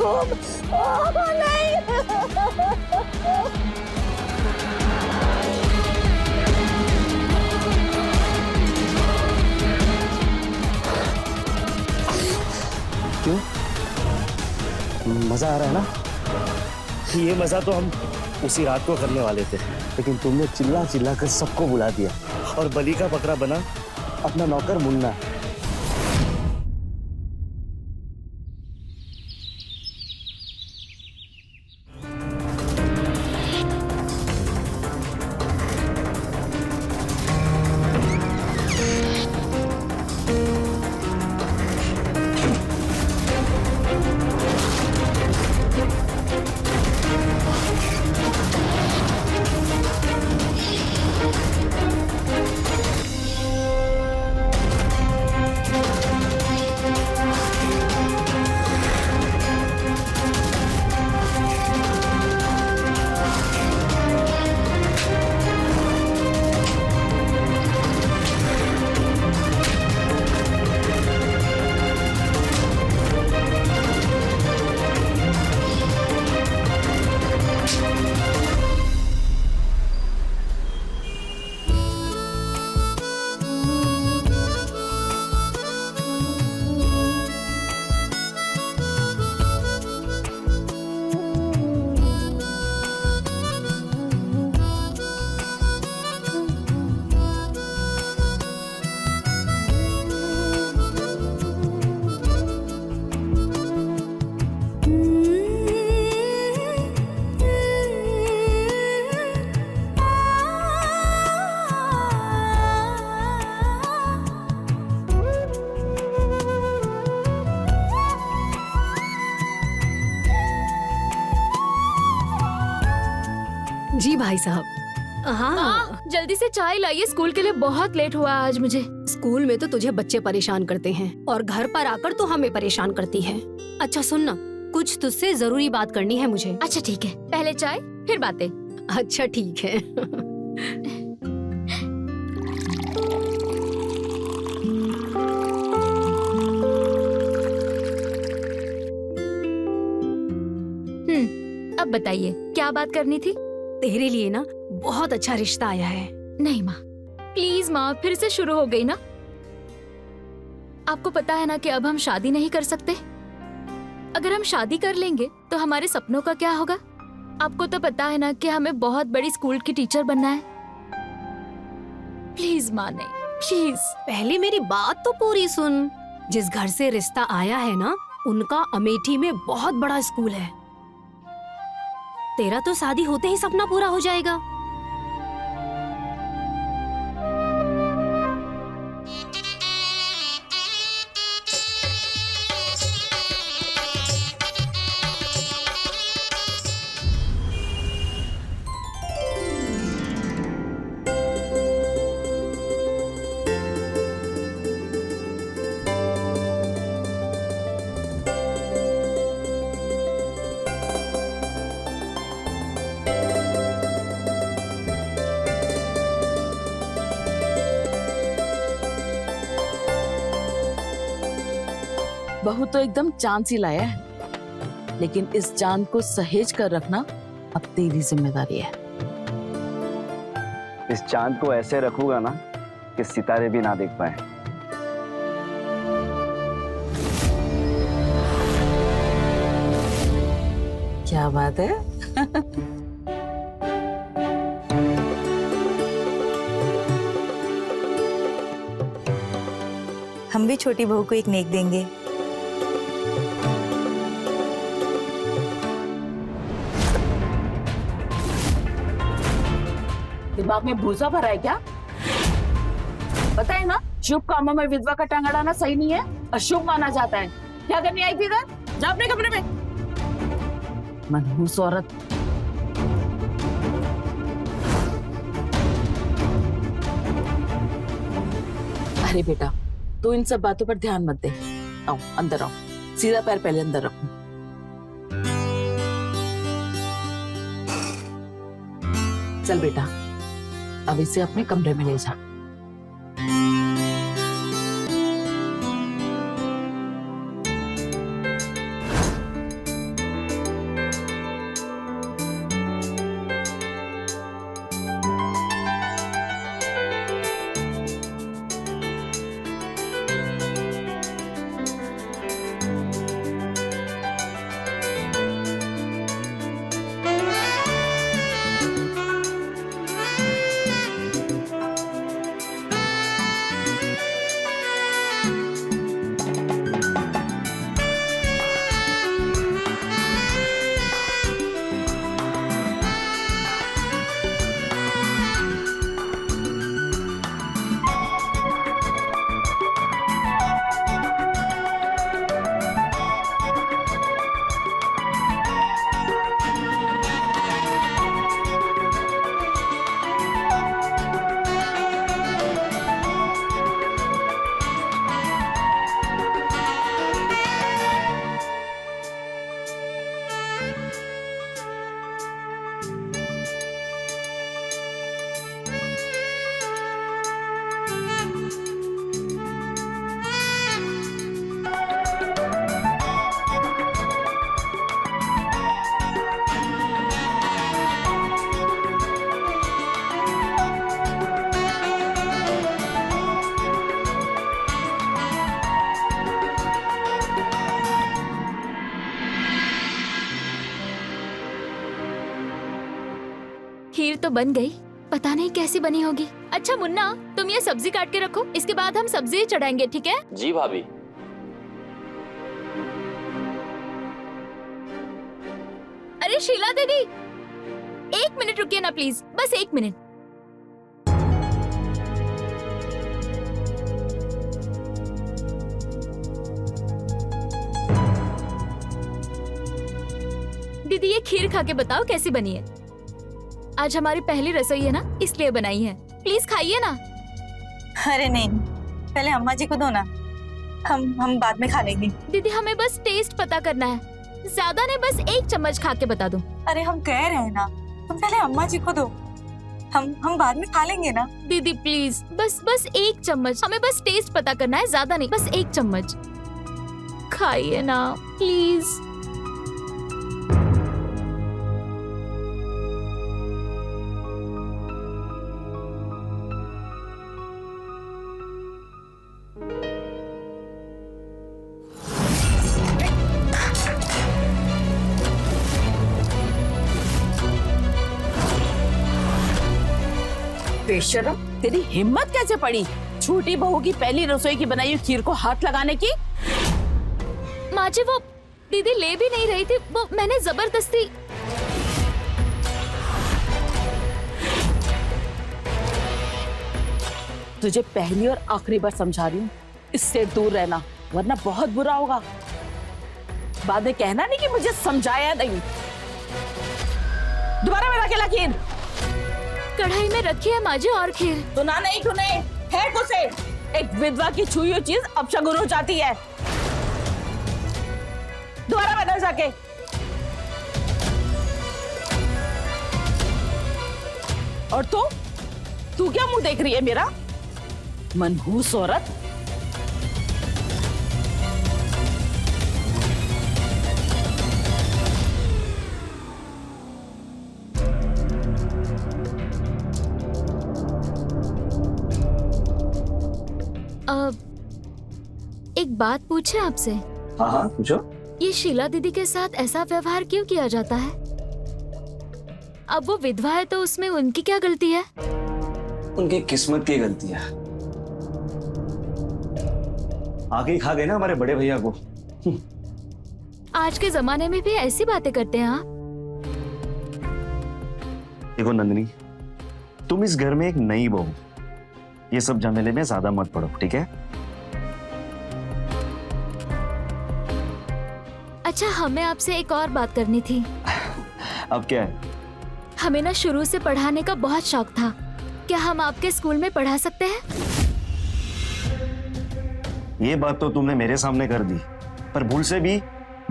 खूब। नहीं। क्यों? मजा आ रहा है ना? ये मजा तो हम उसी रात को करने वाले थे, लेकिन तुमने चिल्ला चिल्ला कर सबको बुला दिया और बलि का बकरा बना अपना नौकर मुन्ना। जी भाई साहब। हाँ, जल्दी से चाय लाइए, स्कूल के लिए बहुत लेट हुआ आज मुझे। स्कूल में तो तुझे बच्चे परेशान करते हैं और घर पर आकर तो हमें परेशान करती है। अच्छा सुन ना, कुछ तुझसे जरूरी बात करनी है मुझे। अच्छा ठीक है, पहले चाय फिर बातें। अच्छा ठीक है। अब बताइए क्या बात करनी थी? तेरे लिए ना बहुत अच्छा रिश्ता आया है। नहीं माँ, प्लीज माँ, फिर से शुरू हो गई ना। आपको पता है ना कि अब हम शादी नहीं कर सकते। अगर हम शादी कर लेंगे तो हमारे सपनों का क्या होगा? आपको तो पता है ना कि हमें बहुत बड़ी स्कूल की टीचर बनना है। प्लीज माँ, नहीं प्लीज। पहले मेरी बात तो पूरी सुन। जिस घर से रिश्ता आया है ना, उनका अमेठी में बहुत बड़ा स्कूल है। तेरा तो शादी होते ही सपना पूरा हो जाएगा। बहू तो एकदम चांद सी लाया है, लेकिन इस चांद को सहेज कर रखना अब तेरी जिम्मेदारी है। इस चांद को ऐसे रखूंगा ना कि सितारे भी ना देख पाए। क्या बात है। हम भी छोटी बहू को एक नेक देंगे। दिमाग में भूसा भरा है क्या? पता है ना, शुभ कामों में विधवा का टांग अड़ाना सही नहीं है, अशुभ माना जाता है। क्या करने आई थी इधर? जा अपने कमरे में। मनहूस औरत। अरे बेटा, तू इन सब बातों पर ध्यान मत दे। आओ अंदर आओ, सीधा पैर पहले अंदर रखो। चल बेटा, अब इसे अपने कमरे में ले जा। खीर तो बन गई, पता नहीं कैसी बनी होगी। अच्छा मुन्ना, तुम ये सब्जी काट के रखो, इसके बाद हम सब्जी चढ़ाएंगे, ठीक है? जी भाभी। अरे शीला दीदी, 1 मिनट रुकिए ना प्लीज, बस 1 मिनट। दीदी ये खीर खा के बताओ कैसी बनी है। आज हमारी पहली रसोई है ना, इसलिए बनाई है, प्लीज खाइए ना। अरे नहीं, पहले अम्मा जी को दो ना, हम बाद में खा लेंगे। दीदी हमें बस टेस्ट पता करना है, ज्यादा नहीं, बस 1 चम्मच खा के बता दो। अरे हम कह रहे हैं ना, तुम पहले अम्मा जी को दो, हम बाद में खा लेंगे ना। दीदी प्लीज, बस 1 चम्मच, हमें बस टेस्ट पता करना है, ज्यादा नहीं, बस 1 चम्मच खाइए ना प्लीज। बेशरम, तेरी हिम्मत कैसे पड़ी छोटी बहू की पहली रसोई की बनाई हुई खीर को हाथ लगाने की? माँ जी वो दीदी ले भी नहीं रही थी, वो मैंने जबरदस्ती। तुझे पहली और आखिरी बार समझा रही हूँ, इससे दूर रहना वरना बहुत बुरा होगा। बाद में कहना नहीं कि मुझे समझाया नहीं। दोबारा मेरा अकेला खीर कढ़ाई में रखी है माँ जी और खीर। सुना नहीं तूने? है कुसे? एक विधवा की छुई हुई चीज अपशगुन हो जाती है। दोबारा बदल जाके। और तू क्या मुंह देख रही है मेरा? मनहूस औरत। एक बात पूछे आपसे? हाँ हाँ पूछो। ये शीला दीदी के साथ ऐसा व्यवहार क्यों किया जाता है? अब वो विधवा है तो उसमें उनकी क्या गलती है? उनकी किस्मत की गलती है। आगे ही खा गए ना हमारे बड़े भैया को। आज के जमाने में भी ऐसी बातें करते हैं आप? देखो नंदिनी, तुम इस घर में एक नई बहू, ये सब झमेले में ज्यादा मत पड़ो, ठीक है? अच्छा, हमें आपसे एक और बात करनी थी। अब क्या है? हमें ना शुरू से पढ़ाने का बहुत शौक था, क्या हम आपके स्कूल में पढ़ा सकते हैं? ये बात तो तुमने मेरे सामने कर दी, पर भूल से भी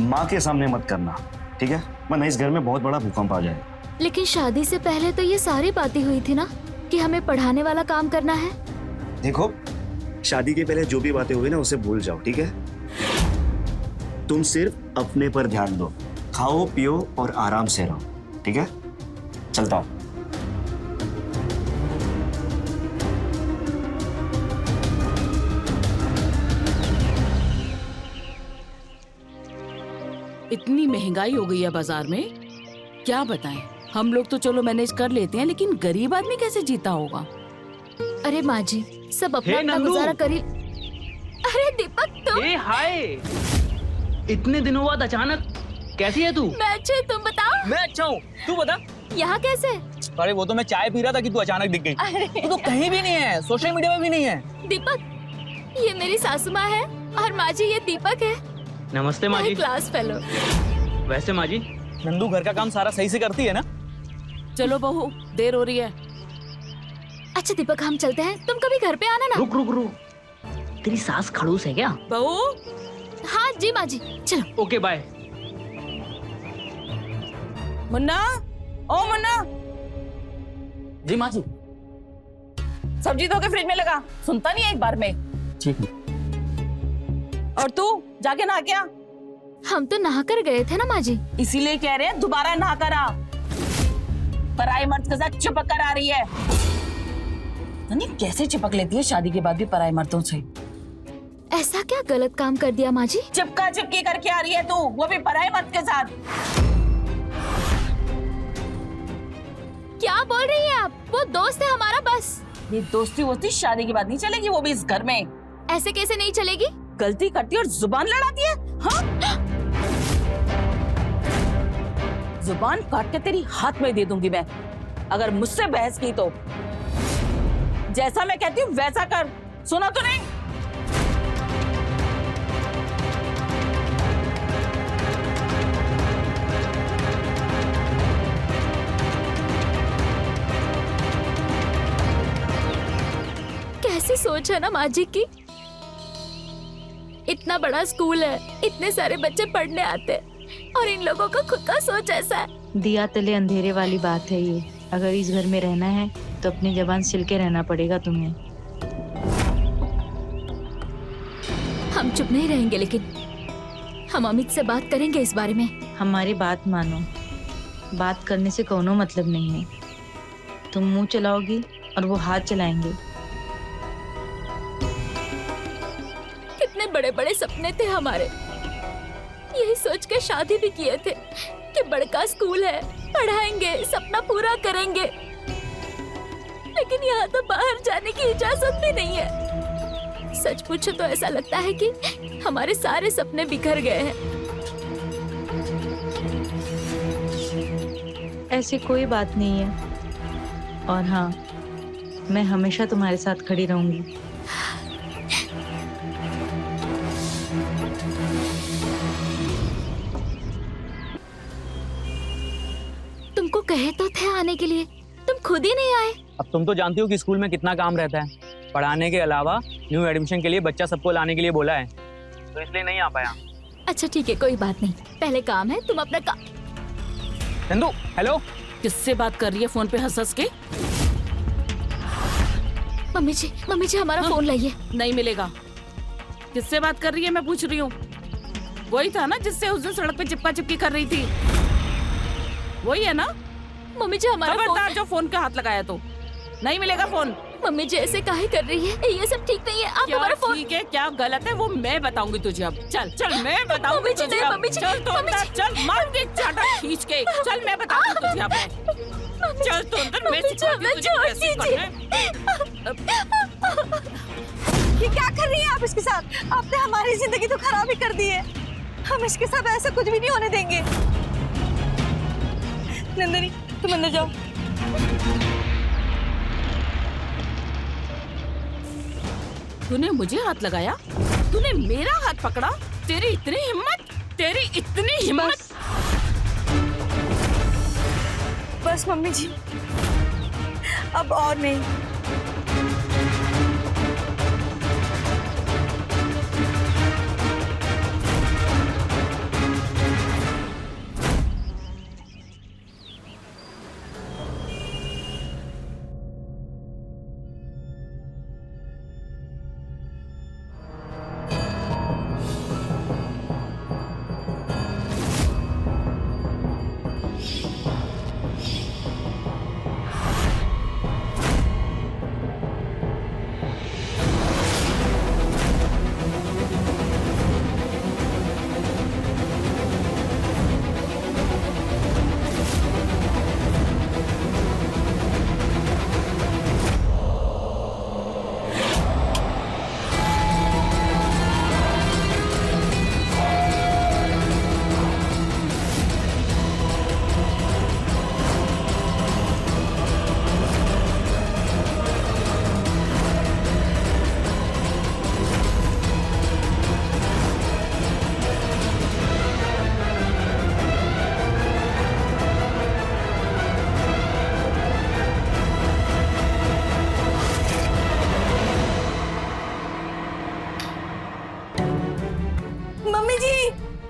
माँ के सामने मत करना, ठीक है? वरना इस घर में बहुत बड़ा भूकंप आ जाएगा। लेकिन शादी से पहले तो ये सारी बातें हुई थी ना कि हमें पढ़ाने वाला काम करना है। देखो, शादी के पहले जो भी बातें हुई ना उसे भूल जाओ, ठीक है? तुम सिर्फ अपने पर ध्यान दो, खाओ पियो और आराम से रहो, ठीक है? चलता हूं। इतनी महंगाई हो गई है बाजार में, क्या बताएं। हम लोग तो चलो मैनेज कर लेते हैं, लेकिन गरीब आदमी कैसे जीता होगा? अरे माँ जी, सब अपना अपना नंदू। गुजारा करी। अरे दीपक तुम। ए हाय, इतने दिनों बाद अचानक कैसी है तू? मैं अच्छी, तुम बताओ। मैं अच्छा हूँ, तू बता। यहाँ कैसे? अरे वो तो मैं चाय पी रहा था कि तू अचानक दिख गई। तू तो कहीं भी नहीं है, सोशल मीडिया में भी नहीं है। दीपक, ये मेरी सासू माँ है और माँ जी ये दीपक है, नमस्ते माँ जी। Class fellow. वैसे माँ जी, नंदू घर का काम सारा सही से करती है ना? चलो बहू, देर हो रही है। अच्छा दीपक, हम चलते हैं, तुम कभी घर पे आना ना। रुक रुक रुक, तेरी सास खड़ूस है क्या? बहू, हाँ जी माँ जी, चलो। Okay bye. मुन्ना, ओ मुन्ना, जी माँ जी। सब्जी धो के फ्रिज में लगा। सुनता नहीं है एक बार में। ठीक है। और तू जाके नहा के आ। हम तो नहा कर गए थे ना माँ जी। इसीलिए कह रहे हैं दोबारा नहा कर आ। पराई मर्द के साथ चिपक कर आ रही है। नहीं कैसे चिपक लेती है शादी के बाद भी पराई मर्दों से। ऐसा क्या गलत काम कर दिया माँ जी? चिपका चिपकी करके आ रही है तू, वो भी पराई मर्द के साथ। क्या बोल रही हैं आप? वो दोस्त है हमारा बस। ये दोस्ती वोस्ती शादी के बाद नहीं चलेगी, वो भी इस घर में। ऐसे कैसे नहीं चलेगी? गलती करती और जुबान लड़ाती है। हाँ? जुबान काट के तेरी हाथ में दे दूंगी मैं, अगर मुझसे बहस की तो। जैसा मैं कहती हूँ वैसा कर, सुना तो नहीं? कैसी सोच है ना माँ जी की। इतना बड़ा स्कूल है, इतने सारे बच्चे पढ़ने आते हैं, और इन लोगों का खुद का सोच ऐसा है। दिया तले अंधेरे वाली बात है ये। अगर इस घर में रहना है तो अपनी जबान सिल के रहना पड़ेगा तुम्हें। हम चुप नहीं रहेंगे, लेकिन हम अमित से बात करेंगे इस बारे में। हमारी बात मानो, बात करने से कोनो मतलब नहीं है। तुम मुंह चलाओगी और वो हाथ चलाएंगे। कितने बड़े बड़े सपने थे हमारे, यही सोच के शादी भी किए थे कि बड़का स्कूल है, पढ़ाएंगे, सपना पूरा करेंगे। लेकिन यहाँ तो बाहर जाने की इजाजत भी नहीं है। सच पूछो तो ऐसा लगता है कि हमारे सारे सपने बिखर गए हैं। ऐसी कोई बात नहीं है। और हाँ, मैं हमेशा तुम्हारे साथ खड़ी रहूंगी। तुमको कहे तो थे आने के लिए, तुम खुद ही नहीं आए। अब तुम तो जानती हो कि स्कूल में कितना काम रहता है। पढ़ाने के अलावा न्यू एडमिशन के लिए बच्चा सबको लाने के लिए बोला है, तो इसलिए नहीं आ पाया। अच्छा ठीक है, कोई बात नहीं। पहले काम है, तुम अपना काम। चंदू, हेलो। किससे बात कर रही है फोन पे हंस हंस के? मम्मी जी हमारा फोन लाइए। नहीं मिलेगा। किससे बात कर रही है मैं पूछ रही हूँ? वही था ना जिससे उस दिन सड़क पे चिपका चिपकी कर रही थी, वही है ना? मम्मी जी हमारा खबरदार फोन। जो फोन पे हाथ लगाया तो नहीं मिलेगा फोन। मम्मी जी ऐसे काहे कर रही है? ये सब ठीक नहीं है। आप क्या हमारा फोन। ठीक है क्या गलत है वो मैं बताऊंगी तुझे। अब चल चल मैं बताऊंगी मम्मी जी, तुझे नहीं, अब। मम्मी जी, चल तो मम्मी अंदर जी। चल, मार दे चाटा खींच के। चल मैं बताऊंगी तुझे अब। चल तो अंदर, मैं सिखाती हूँ तुझे कैसे करना है। ये क्या कर रही हैं आप इसके साथ? आपने हमारी जिंदगी तो खराब ही कर दी है। हम इसके साथ ऐसा कुछ भी नहीं होने देंगे। नंदिनी, तुम अंदर जाओ। तूने मुझे हाथ लगाया, तूने मेरा हाथ पकड़ा। तेरी इतनी हिम्मत, तेरी इतनी हिम्मत। बस मम्मी जी, अब और नहीं।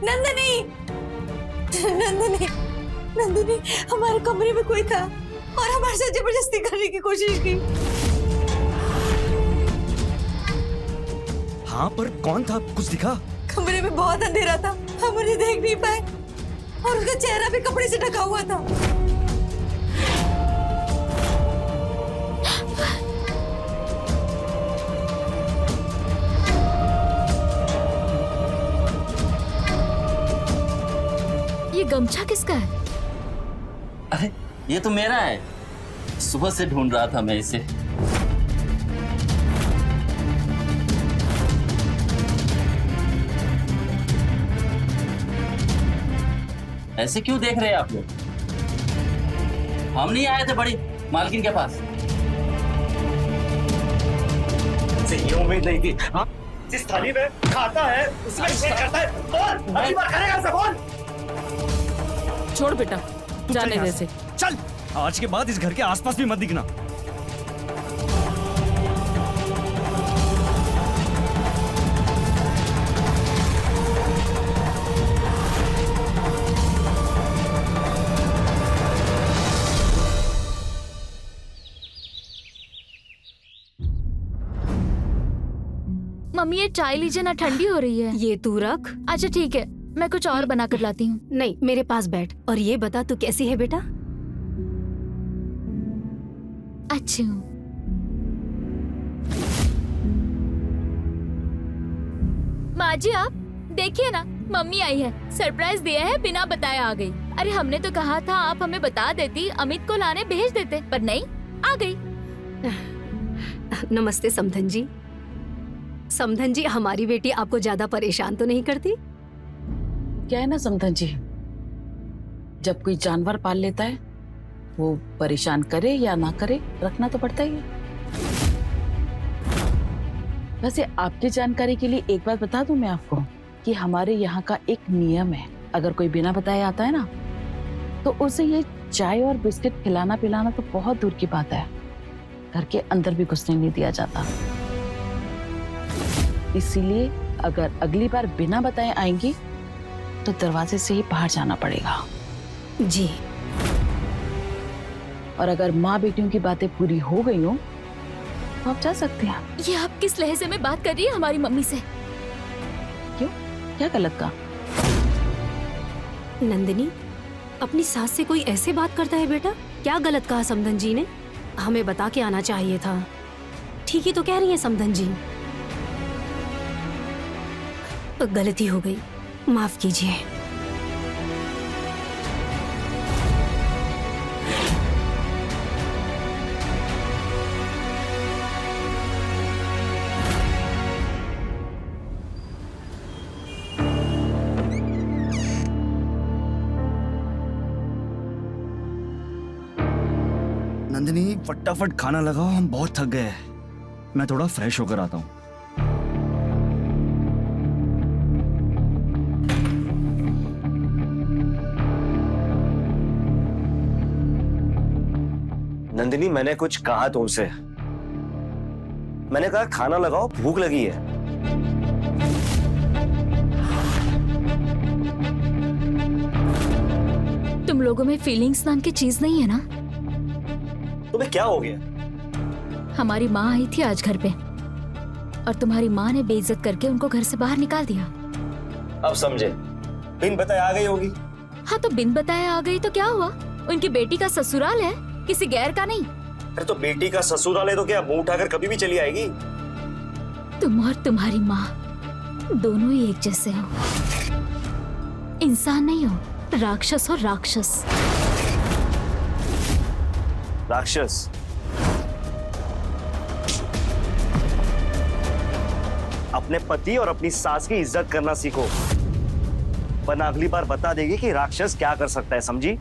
नंदिनी, नंदिनी, हमारे कमरे में कोई था और हमारे साथ जबरदस्ती करने की कोशिश की। हाँ, पर कौन था? कुछ दिखा? कमरे में बहुत अंधेरा था, हम उन्हें देख नहीं पाए और उसका चेहरा भी कपड़े से ढका हुआ था। ये गमछा किसका है? अरे ये तो मेरा है। सुबह से ढूंढ रहा था मैं इसे। ऐसे क्यों देख रहे हैं आप लोग? हम नहीं आए थे बड़ी मालकिन के पास। ये उम्मीद नहीं थी। हाँ? जिस थाली में खाता है उसमें शेयर करता है। बोल, अगली बार करेगा ऐसा बोल। छोड़ बेटा, जाने दे से। चल, आज के बाद इस घर के आसपास भी मत दिखना। मम्मी ये चाय लीजिए ना, ठंडी हो रही है। ये तू रख। अच्छा ठीक है, मैं कुछ और बना कर लाती हूँ। नहीं, मेरे पास बैठ और ये बता तू कैसी है बेटा? अच्छी हूँ। माँ जी आप देखिए ना, मम्मी आई है, सरप्राइज दिया है, बिना बताए आ गई। अरे हमने तो कहा था आप हमें बता देती, अमित को लाने भेज देते, पर नहीं, आ गई। नमस्ते समधन जी। समधन जी, हमारी बेटी आपको ज्यादा परेशान तो नहीं करती? क्या है ना समधन जी, जब कोई जानवर पाल लेता है वो परेशान करे या ना करे, रखना तो पड़ता ही है। वैसे आपकी जानकारी के लिए एक बात बता दूं मैं आपको कि हमारे यहाँ का एक नियम है, अगर कोई बिना बताए आता है ना तो उसे ये चाय और बिस्किट खिलाना पिलाना तो बहुत दूर की बात है, घर के अंदर भी घुसने नहीं दिया जाता। इसीलिए अगर अगली बार बिना बताए आएंगी तो दरवाजे से ही बाहर जाना पड़ेगा। जी। और अगर माँ बेटियों की बातें पूरी हो गई हो तो आप जा सकते हैं। ये आप किस लहजे में बात कर रही है हमारी मम्मी से? क्यों, क्या गलत कहा? नंदिनी, अपनी सास से कोई ऐसे बात करता है बेटा? क्या गलत कहा समधन जी ने? हमें बता के आना चाहिए था। ठीक ही तो कह रही है समधन जी। गलती हो गई, माफ कीजिए। नंदिनी, फटाफट खाना लगाओ, हम बहुत थक गए हैं। मैं थोड़ा फ्रेश होकर आता हूँ। नंदिनी, मैंने कुछ कहा तुमसे। मैंने कहा खाना लगाओ, भूख लगी है। तुम लोगों में फीलिंग्स नाम की चीज नहीं है ना? तुम्हें क्या हो गया? हमारी माँ आई थी आज घर पे और तुम्हारी माँ ने बेइज्जत करके उनको घर से बाहर निकाल दिया। अब समझे, बिन बताए आ गई होगी। हाँ तो बिन बताए आ गई तो क्या हुआ? उनकी बेटी का ससुराल है, किसी गैर का नहीं। अरे तो बेटी का ससुराल है तो क्या मुंह उठाकर कभी भी चली आएगी? तुम और तुम्हारी माँ दोनों ही एक जैसे हो, इंसान नहीं हो, राक्षस हो, राक्षस। राक्षस? अपने पति और अपनी सास की इज्जत करना सीखो, वरना अगली बार बता देगी कि राक्षस क्या कर सकता है, समझी?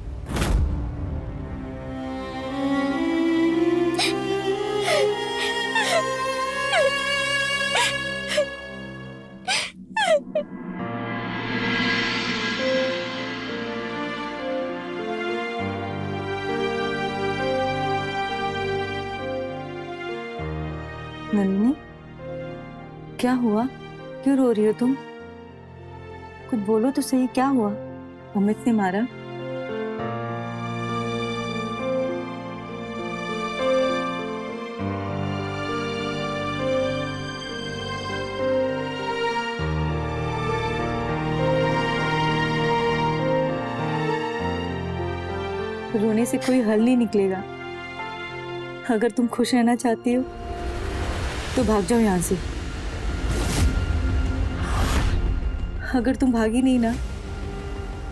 नंदिनी, क्या हुआ? क्यों रो रही हो तुम? कुछ बोलो तो सही, क्या हुआ? अमित ने मारा? रोने से कोई हल नहीं निकलेगा। अगर तुम खुश रहना चाहती हो तो भाग जाओ यहाँ से। अगर तुम भागी नहीं ना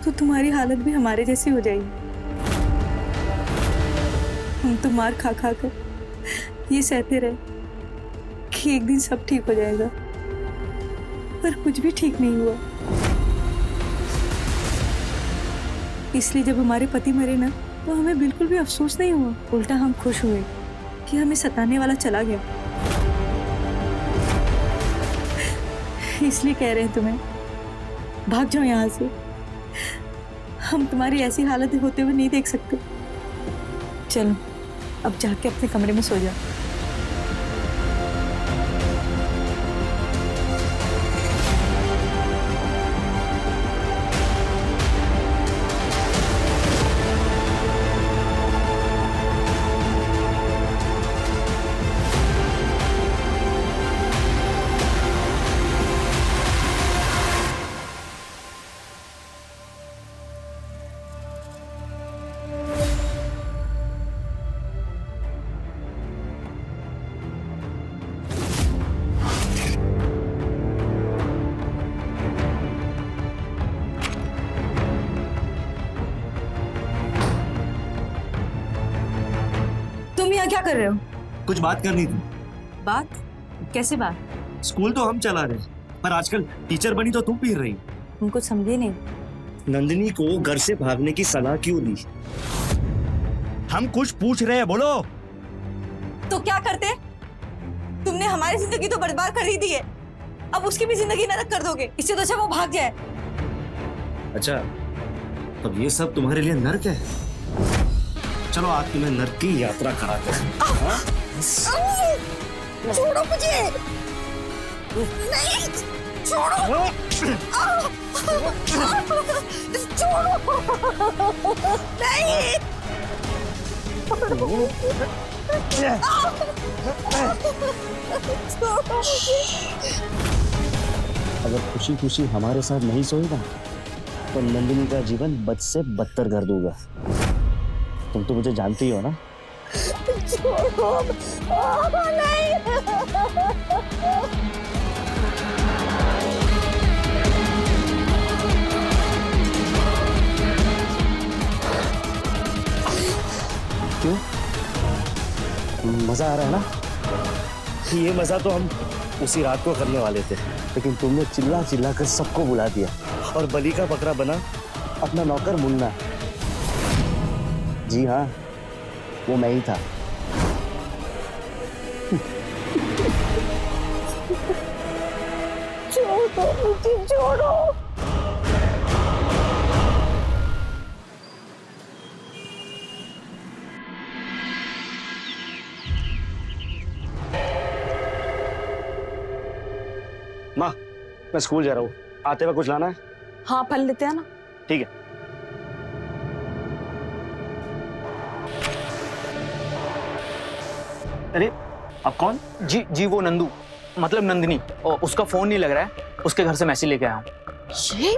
तो तुम्हारी हालत भी हमारे जैसी हो जाएगी। हम तो मार खा खा कर ये सहते रहे कि एक दिन सब ठीक हो जाएगा, पर कुछ भी ठीक नहीं हुआ। इसलिए जब हमारे पति मरे ना, तो हमें बिल्कुल भी अफसोस नहीं हुआ, उल्टा हम खुश हुए कि हमें सताने वाला चला गया। इसलिए कह रहे हैं तुम्हें, भाग जाओ यहाँ से। हम तुम्हारी ऐसी हालत होते हुए नहीं देख सकते। चलो अब जाके अपने कमरे में सो जाओ। तुम यहाँ क्या कर रहे हो? कुछ बात करनी थी। बात? कैसे बात? स्कूल तो हम चला रहे, पर आजकल टीचर बनी तो तुम पी रही। तुम कुछ समझे नहीं। नंदिनी को घर से भागने की सलाह क्यों दी? हम कुछ पूछ रहे हैं, बोलो। तो क्या करते? तुमने हमारी जिंदगी तो बर्बाद कर ही दी है, अब उसकी भी जिंदगी नरक कर दोगे। इससे तो अच्छा वो भाग जाए। अच्छा, तब ये सब तुम्हारे लिए नर्क है? चलो आज तुम्हें नर्क की यात्रा कराते हैं। छोड़ो मुझे। नहीं, छोड़ो। छोड़ो। नहीं। अगर खुशी खुशी हमारे साथ नहीं सोएगा तो नंदिनी का जीवन बद से बदतर कर दूंगा। तुम तो मुझे जानती हो ना। क्यों? मजा आ रहा है ना? ये मजा तो हम उसी रात को करने वाले थे, लेकिन तुमने चिल्ला चिल्ला कर सबको बुला दिया और बलि का बकरा बना अपना नौकर मुन्ना। जी हाँ, वो मैं ही था। छोड़ो मुझे, छोड़ो। माँ, मैं स्कूल जा रहा हूँ, आते वक्त कुछ लाना है? हाँ, फल लेते हैं ना। ठीक है। अरे अब कौन? जी वो नंदू, मतलब नंदिनी, और उसका फोन नहीं लग रहा है, उसके घर से मैसेज लेके आया हूँ। ये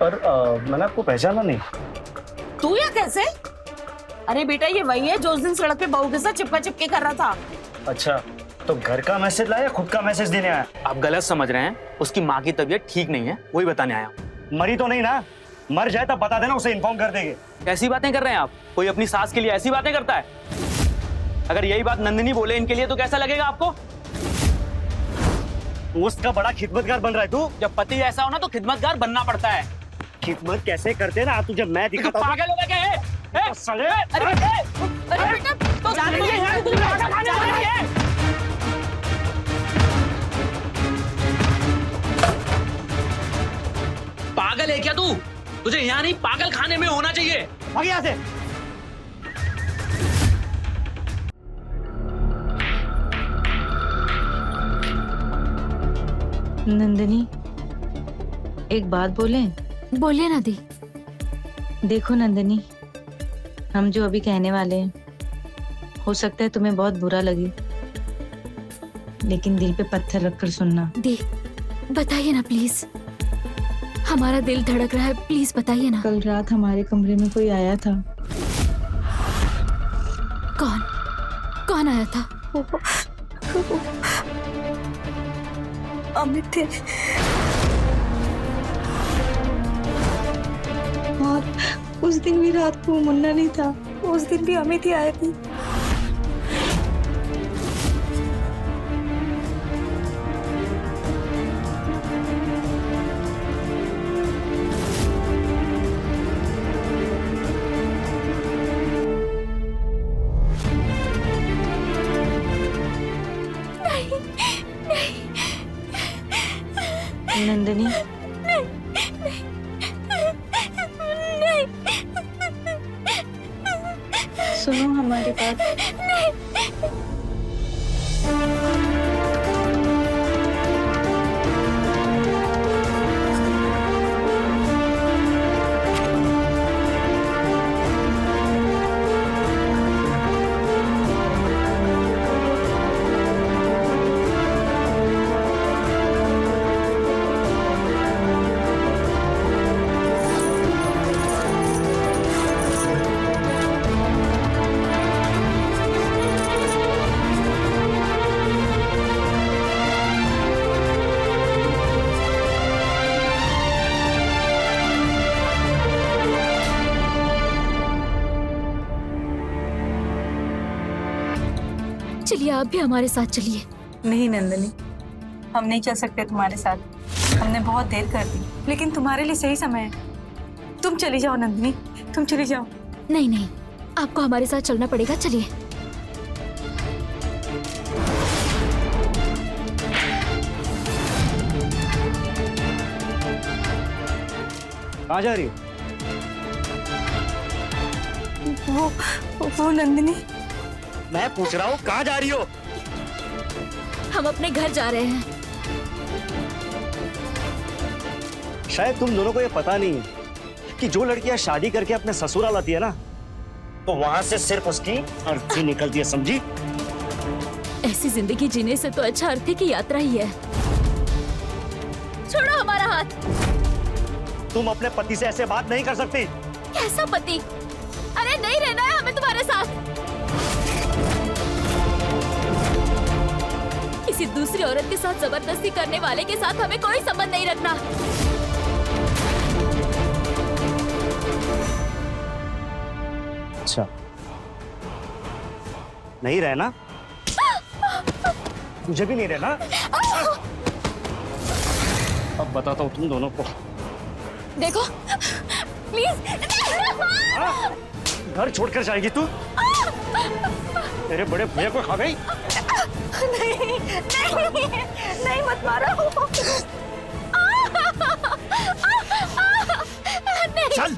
पर मैंने आपको पहचाना नहीं। तू या कैसे? अरे बेटा, ये वही है जो उस दिन सड़क पे बहू के साथ चिपका चिपके कर रहा था। अच्छा, तो घर का मैसेज लाया, खुद का मैसेज देने आया? आप गलत समझ रहे हैं, उसकी माँ की तबीयत ठीक नहीं है, वही बताने आया हूँ। मरी तो नहीं ना? मर जाए तब बता देना, उसे इन्फॉर्म कर देंगे। कैसी बातें कर रहे हैं आप? कोई अपनी सास के लिए ऐसी बातें करता है? अगर यही बात नंदिनी बोले इनके लिए तो कैसा लगेगा आपको? उसका बड़ा खिदमतगार बन रहा है तू। जब पति ऐसा हो ना तो खिदमतगार बनना पड़ता है। खिदमत कैसे करते ना तुझे मैं दिखाता हूं। पागल हो गया क्या? साले, अरे बेटा, तो जाने दे यार, तू खाना खाने वाली है। पागल है क्या तू? तुझे यहाँ नहीं, पागल खाने में होना चाहिए। भाग यहाँ से। नंदिनी, एक बात बोलें? बोलिए ना दी। देखो नंदिनी, हम जो अभी कहने वाले हैं, हो सकता है तुम्हें बहुत बुरा लगे, लेकिन दिल पे पत्थर रखकर सुनना। दी, बताइए ना प्लीज, हमारा दिल धड़क रहा है, प्लीज बताइए ना। कल रात हमारे कमरे में कोई आया था। कौन? कौन आया था? अमित थे। और उस दिन भी रात को मुन्ना नहीं था, वो उस दिन भी अमित ही आए थे। नंदिनी, सुनो हमारी बात। चलिए आप भी हमारे साथ चलिए। नहीं नंदिनी, हम नहीं चल सकते तुम्हारे साथ। हमने बहुत देर कर दी, लेकिन तुम्हारे लिए सही समय है। तुम चली जाओ नंदिनी, तुम चली जाओ। नहीं नहीं, आपको हमारे साथ चलना पड़ेगा, चलिए। कहाँ जा रही हो? वो नंदिनी, मैं पूछ रहा हूँ कहाँ जा रही हो? हम अपने घर जा रहे हैं। शायद तुम दोनों को ये पता नहीं है कि जो लड़कियां शादी करके अपने ससुराल आती है ना, तो वहां से सिर्फ उसकी अर्थी निकलती है, समझी? ऐसी जिंदगी जीने से तो अच्छा अर्थी की यात्रा ही है। छोड़ो हमारा हाथ। तुम अपने पति से ऐसे बात नहीं कर सकती। कैसा पति? अरे नहीं रहना है हमें तुम्हारे साथ। किसी दूसरी औरत के साथ जबरदस्ती करने वाले के साथ हमें कोई संबंध नहीं रखना। अच्छा, नहीं रहना? मुझे भी नहीं रहना? अब बताता हूँ तुम दोनों को। देखो प्लीज। हाँ? घर छोड़कर जाएगी तू? तेरे बड़े भैया को खा गई? नहीं नहीं नहीं, मत मारो। चल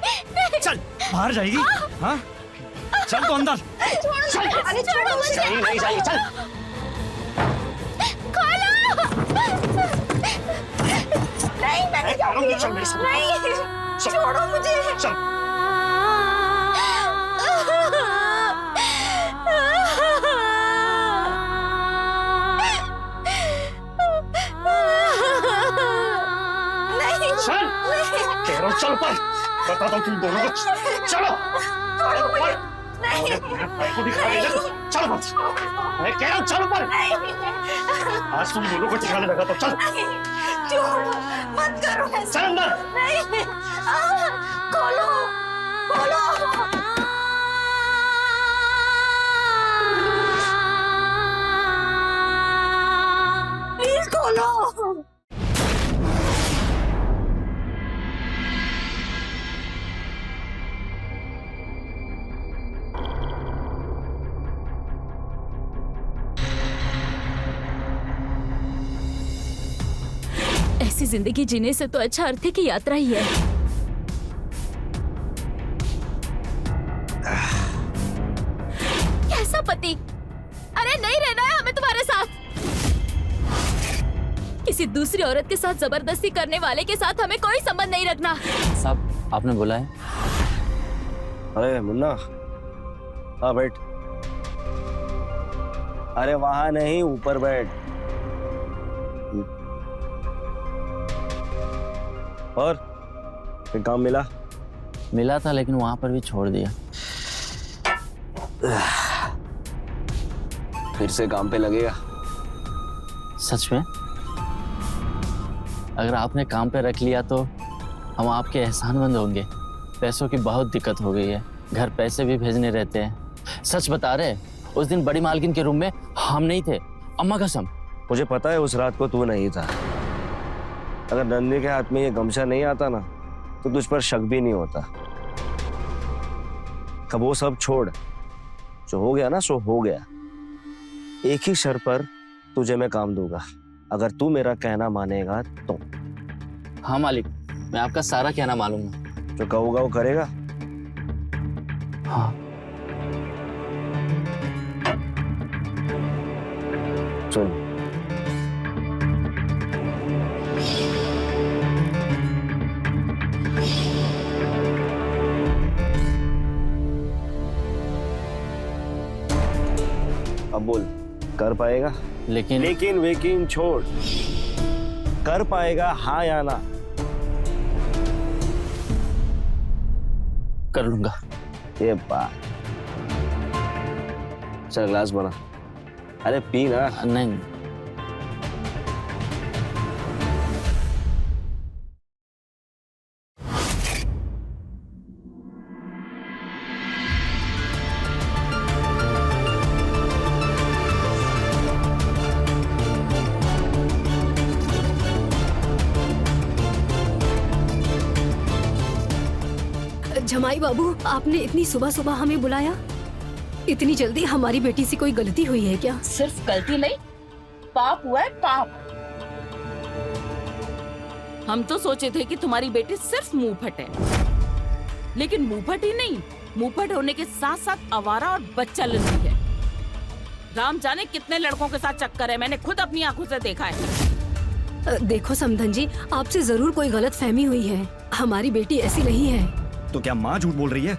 चल, बाहर जाएगी? हाँ, चल तो अंदर। चल, अरे छोड़ो मुझे। नहीं जाएगी, चल। नहीं, मैं नहीं जाऊंगी। चल मेरे साथ। नहीं, छोड़ो मुझे। चल। चल, कह रहा हूँ चल पर। बताता हूँ तुम दोनों को। चलो। चलो पर। भाई को दिखा दे। चल बस। मैं कह रहा हूँ चल पर। आज तुम दोनों को ठिकाने लगा तो चल। छोड़ो, मत करो ऐसा। चल अंदर। नहीं, खोलो, खोलो। प्लीज खोलो। ऐसी जिंदगी जीने से तो अच्छा अर्थी की यात्रा ही है। कैसा पति? अरे नहीं रहना है हमें तुम्हारे साथ। किसी दूसरी औरत के साथ जबरदस्ती करने वाले के साथ हमें कोई संबंध नहीं रखना। साहब आपने बोला है? अरे मुन्ना, हाँ बैठ। अरे वहां नहीं, ऊपर बैठ। और फिर काम मिला? मिला था लेकिन वहां पर भी छोड़ दिया। फिर से काम पे लगेगा? सच में? अगर आपने काम पे रख लिया तो हम आपके एहसानमंद होंगे। पैसों की बहुत दिक्कत हो गई है। घर पैसे भी भेजने रहते हैं। सच बता रहे, उस दिन बड़ी मालकिन के रूम में हम नहीं थे, अम्मा कसम। मुझे पता है उस रात को तू नहीं था। अगर नंदनी के हाथ में ये गमछा नहीं आता ना तो तुझ पर शक भी नहीं होता। अब वो सब छोड़, जो हो गया ना सो हो गया। एक ही शर्त पर तुझे मैं काम दूंगा, अगर तू मेरा कहना मानेगा तो। हाँ मालिक, मैं आपका सारा कहना मानूंगा। जो कहूँगा वो करेगा। हाँ। सुन, अब बोल, कर पाएगा? लेकिन वेकिन छोड़, कर पाएगा हाँ या ना? कर लूंगा। ये बात। चल ग्लास बना। अरे पी ना। नहीं। जमाई बाबू, आपने इतनी सुबह सुबह हमें बुलाया? इतनी जल्दी हमारी बेटी से कोई गलती हुई है क्या? सिर्फ गलती नहीं, पाप हुआ है, पाप। हम तो सोचे थे कि तुम्हारी बेटी सिर्फ मुंहफट है, लेकिन मुंहफट ही नहीं, मुंहफट होने के साथ साथ आवारा और बच्चा लंदी है। राम जाने कितने लड़कों के साथ चक्कर है, मैंने खुद अपनी आंखों से देखा है। देखो समधन जी, आपसे जरूर कोई गलत फहमी हुई है। हमारी बेटी ऐसी नहीं है। तो क्या माँ झूठ बोल रही है?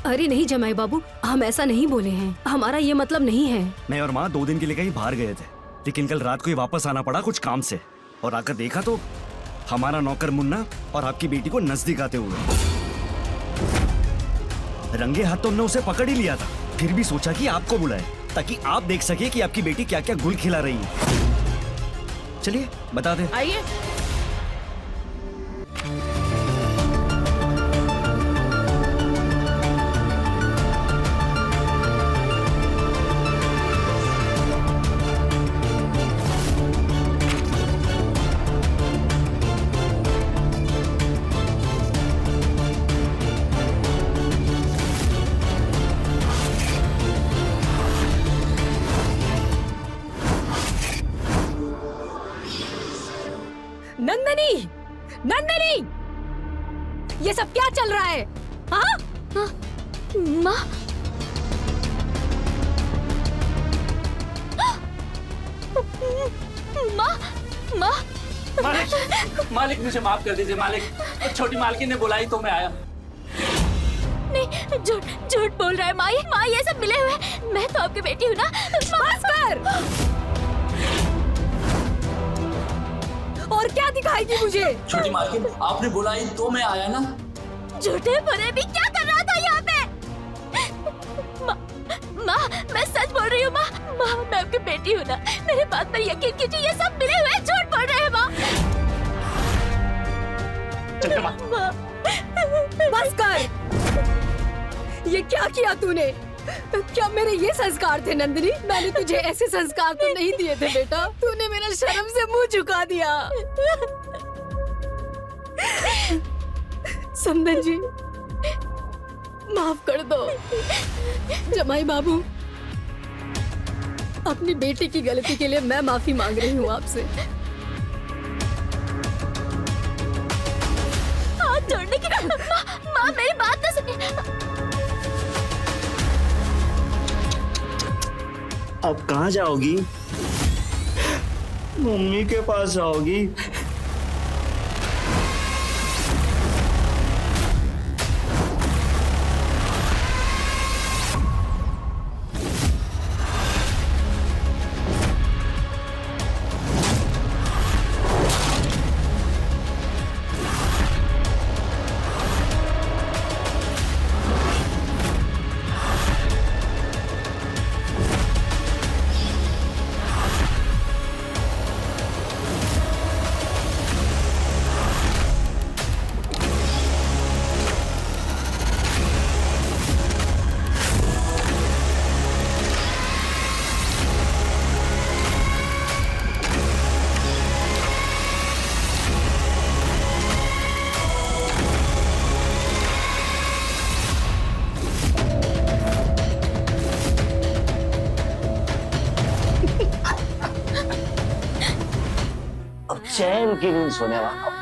अरे नहीं जमाई बाबू, हम ऐसा नहीं बोले हैं, हमारा ये मतलब नहीं है। मैं और माँ 2 दिन के लिए कहीं बाहर गए थे, लेकिन कल रात को ही वापस आना पड़ा कुछ काम से, और आकर देखा तो हमारा नौकर मुन्ना और आपकी बेटी को नजदीक आते हुए। रंगे हाथ तो हमने उसे पकड़ ही लिया था, फिर भी सोचा कि आपको बुलाए ताकि आप देख सके कि आपकी बेटी क्या क्या गुल खिला रही है। चलिए बता दे। आइए। नंदनी, नंदनी, ये सब क्या चल रहा है? हाँ? माँ, माँ, माँ, मालिक, मालिक मुझे माफ कर दीजिए मालिक, छोटी मालकिन ने बुलाई तो मैं आया। नहीं, झूठ झूठ बोल रहा है माँ, ये सब मिले हुए हैं। मैं तो आपकी बेटी हूँ ना। बस कर। और क्या दिखाएगी मुझे? छोटी मालकिन, आपने बुलाई तो मैं आया ना। झूठे भरे भी क्या कर रहा था यहाँ पे? माँ, मैं सच बोल रही हूँ माँ, मैं आपकी बेटी हूँ ना, मेरे बात पर यकीन कीजिए, ये सब मिले हुए झूठ बोल रहे हैं माँ। माँ, बस कर। ये क्या किया तूने? क्या मेरे ये संस्कार थे नंदिनी? मैंने तुझे ऐसे संस्कार तो नहीं दिए थे बेटा। तूने मेरा शर्म से मुंह झुका दिया। समधन जी, माफ कर दो। जमाई बाबू, अपनी बेटी की गलती के लिए मैं माफी मांग रही हूँ आपसे। हाथ जोड़ने की माँ, मेरी बात ना सुनिए। अब कहाँ जाओगी? मम्मी के पास जाओगी? चैन की नींद सोने वाला।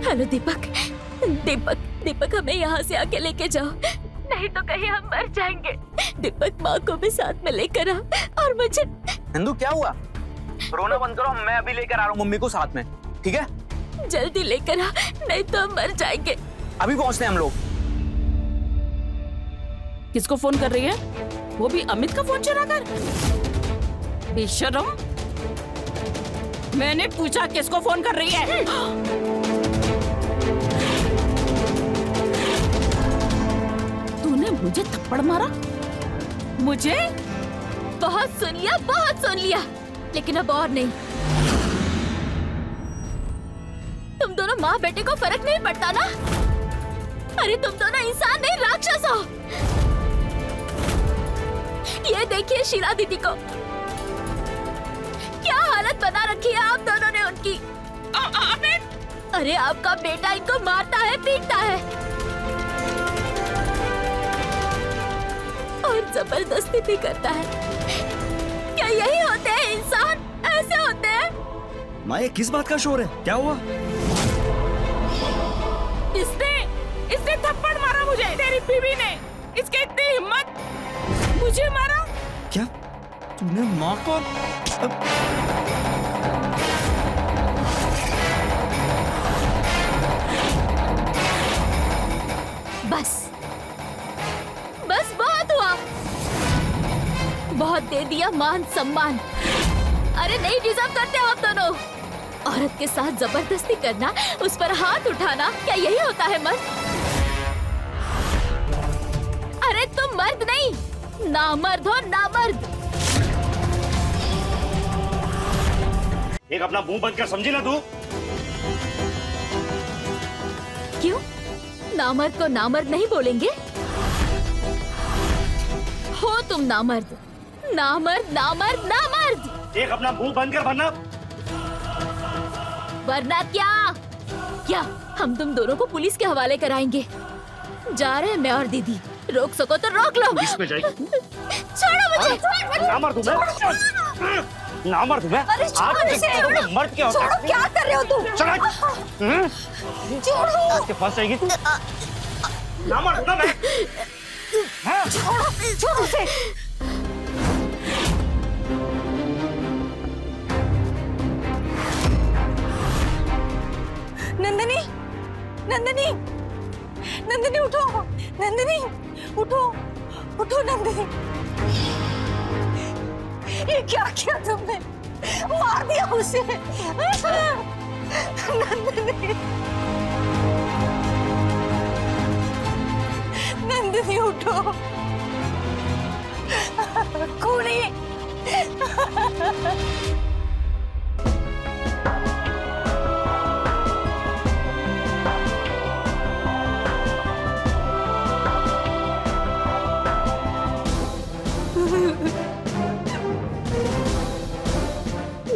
हेलो दीपक, दीपक, दीपक हमें यहाँ से आके लेके जाओ, नहीं तो कहीं हम मर जाएंगे। दीपक माँ को भी साथ में लेकर आ और मुझे। नंदू क्या हुआ? रोना बंद करो, मैं अभी लेकर आ रहा हूँ मम्मी को साथ में, ठीक है? जल्दी लेकर आ, नहीं तो हम मर जाएंगे। अभी पहुँचते हैं हम लोग। किसको फोन कर रही है? वो भी अमित का फोन चुरा कर? बेशरम, मैंने पूछा किसको फोन कर रही है? तूने मुझे थप्पड़ मारा? मुझे? बहुत सुन लिया, बहुत सुन लिया, लेकिन अब और नहीं। तुम दोनों माँ बेटे को फर्क नहीं पड़ता ना? अरे तुम दोनों इंसान नहीं, राक्षस हो। ये देखिए शीला दीदी को, क्या हालत बना रखी है आप दोनों ने उनकी। अरे आपका बेटा इनको मारता है, पीटता है और जबरदस्ती भी करता है। क्या यही होते हैं इंसान? ऐसे होते हैं? माँ ये किस बात का शोर है? क्या हुआ? इसने थप्पड़ मारा मुझे, तेरी बीवी ने। इसकी इतनी हिम्मत, मुझे मारा। क्या तूने माँ को? बस बस बहुत हुआ, बहुत दे दिया मान सम्मान। अरे नहीं डिजर्व करते आप दोनों। औरत के साथ जबरदस्ती करना, उस पर हाथ उठाना, क्या यही होता है मर्द? अरे तुम मर्द नहीं, नामर्द हो, नामर्द। एक अपना मुंह बंद कर, समझी ना तू? क्यों? नामर्द को नामर्द नहीं बोलेंगे? हो तुम नामर्द, नामर्द, नामर्द, नामर्द। एक अपना मुंह बंद कर, वरना क्या? क्या हम तुम दोनों को पुलिस के हवाले कराएंगे? जा रहे हैं मैं और दीदी, रोक सको तो रोक लो। पुलिस में जाएगी? छोड़ो मुझे। नामर्द हूं मैं, नामर्द हूं मैं। अरे छोड़ो इसे। मर्द क्या होता है? क्या कर रहे हो तुम? चला। छोड़ो। आज के फंस जाएगी तू। नामर्द हूं ना मैं। छोड़ो उसे। नंदिनी, नंदिनी, नंदिनी उठो, नंदिनी उठो, उठो नंदिनी। ये क्या किया तुमने? मार दिया उसे। नंदिनी, नंदिनी उठो, खूनी।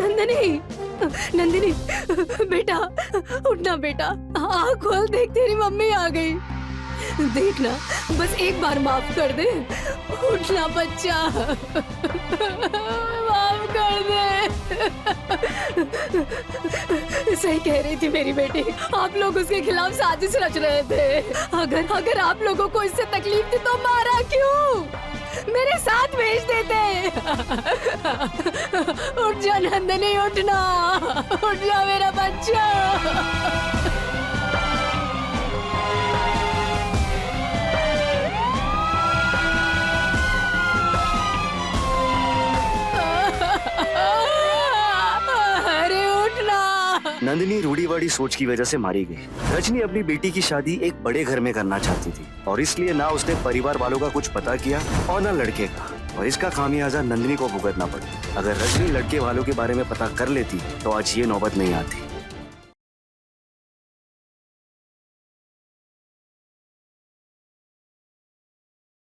नंदिनी, नंदिनी, बेटा उठना बेटा, आँख खोल, देख तेरी मम्मी आ गई। देखना, बस एक बार माफ कर दे। उठना बच्चा, माफ कर दे। सही कह रही थी मेरी बेटी, आप लोग उसके खिलाफ साजिश रच रहे थे। अगर आप लोगों को इससे तकलीफ थी तो मारा क्यों? मेरे साथ भेज देते। उठ जा नंदनी, उठना, उठ जा मेरा बच्चा। अरे उठना। नंदिनी रूढ़िवादी सोच की वजह से मारी गई। रजनी अपनी बेटी की शादी एक बड़े घर में करना चाहती थी और इसलिए ना उसने परिवार वालों का कुछ पता किया और ना लड़के का, और इसका खामियाजा नंदिनी को भुगतना पड़ा। अगर रजनी लड़के वालों के बारे में पता कर लेती तो आज ये नौबत नहीं आती।